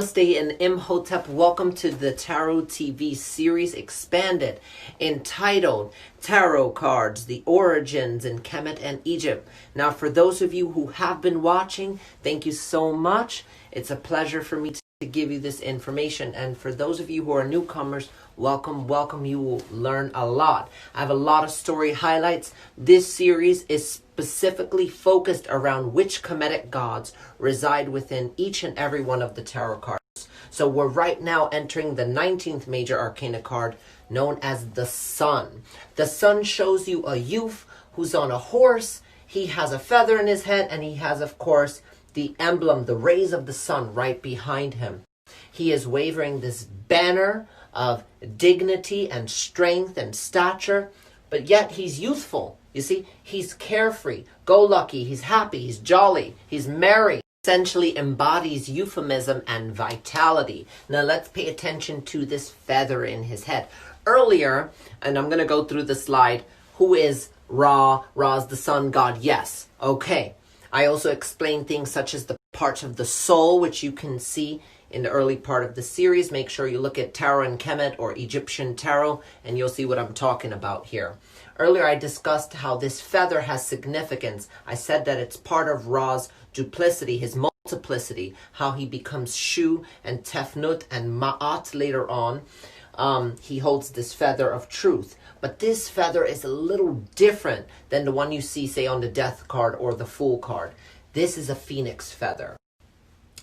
Namaste and Imhotep. Welcome to the Tarot TV series expanded entitled Tarot Cards, the Origins in Kemet and Egypt. Now, for those of you who have been watching, thank you so much. It's a pleasure for me to give you this information. And for those of you who are newcomers, welcome. You will learn a lot. I have a lot of story highlights. This series is specifically focused around which Kemetic gods reside within each and every one of the tarot cards. So we're right now entering the 19th major arcana card, known as the Sun. The Sun shows you a youth who's on a horse. He has a feather in his head, and he has, of course, the emblem, the rays of the sun right behind him. He is waving this banner of dignity and strength and stature, but yet he's youthful. You see, he's carefree, go-lucky, he's happy, he's jolly, he's merry. Essentially embodies euphemism and vitality. Now let's pay attention to this feather in his head. Earlier, and I'm going to go through the slide, who is Ra? Ra's the sun god, yes. Okay. I also explained things such as the parts of the soul, which you can see in the early part of the series. Make sure you look at Tarot and Kemet or Egyptian Tarot, and you'll see what I'm talking about here. Earlier, I discussed how this feather has significance. I said that it's part of Ra's duplicity, his multiplicity, how he becomes Shu and Tefnut and Ma'at later on. He holds this feather of truth. But this feather is a little different than the one you see, say, on the Death card or the Fool card. This is a phoenix feather.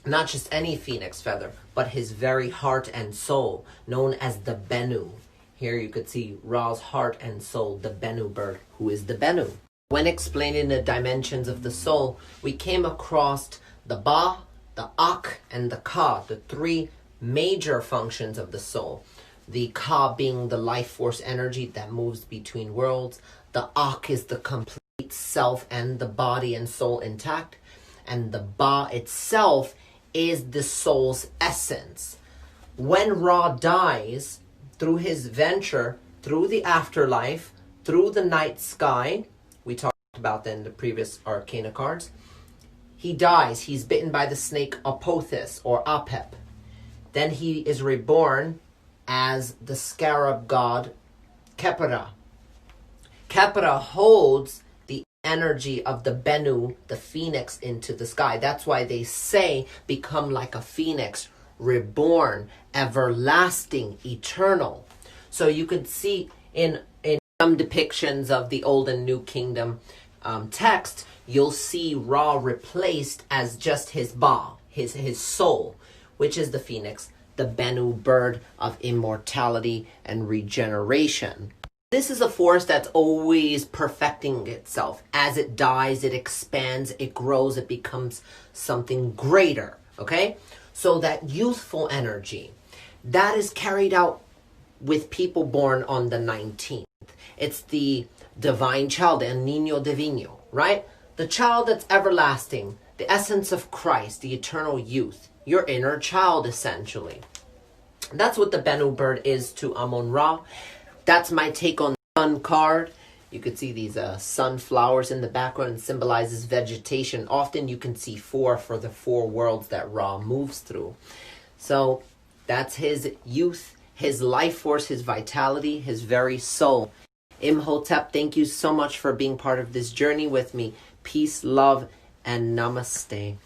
Not just any phoenix feather, but his very heart and soul, known as the Bennu. Here you could see Ra's heart and soul, the Bennu bird, who is the Bennu. When explaining the dimensions of the soul, we came across the Ba, the Ak, and the Ka, the three major functions of the soul. The Ka being the life force energy that moves between worlds. The Ak is the complete self and the body and soul intact. And the Ba itself is the soul's essence. When Ra dies, through his venture, through the afterlife, through the night sky, we talked about that in the previous arcana cards, he dies. He's bitten by the snake Apophis or Apep. Then he is reborn as the scarab god Khepera. Khepera holds the energy of the Bennu, the phoenix, into the sky. That's why they say become like a phoenix, reborn, everlasting, eternal. So you could see in some depictions of the Old and New Kingdom text, you'll see Ra replaced as just his Ba, his soul, which is the phoenix, the Bennu bird of immortality and regeneration. This is a force that's always perfecting itself. As it dies, it expands, it grows, it becomes something greater, okay? So that youthful energy, that is carried out with people born on the 19th. It's the divine child, El Niño Divino, right? The child that's everlasting, the essence of Christ, the eternal youth, your inner child, essentially. That's what the Bennu bird is to Amun-Ra. That's my take on the Sun card. You could see these sunflowers in the background, symbolizes vegetation. Often you can see four for the four worlds that Ra moves through. So that's his youth, his life force, his vitality, his very soul. Imhotep, thank you so much for being part of this journey with me. Peace, love, and namaste.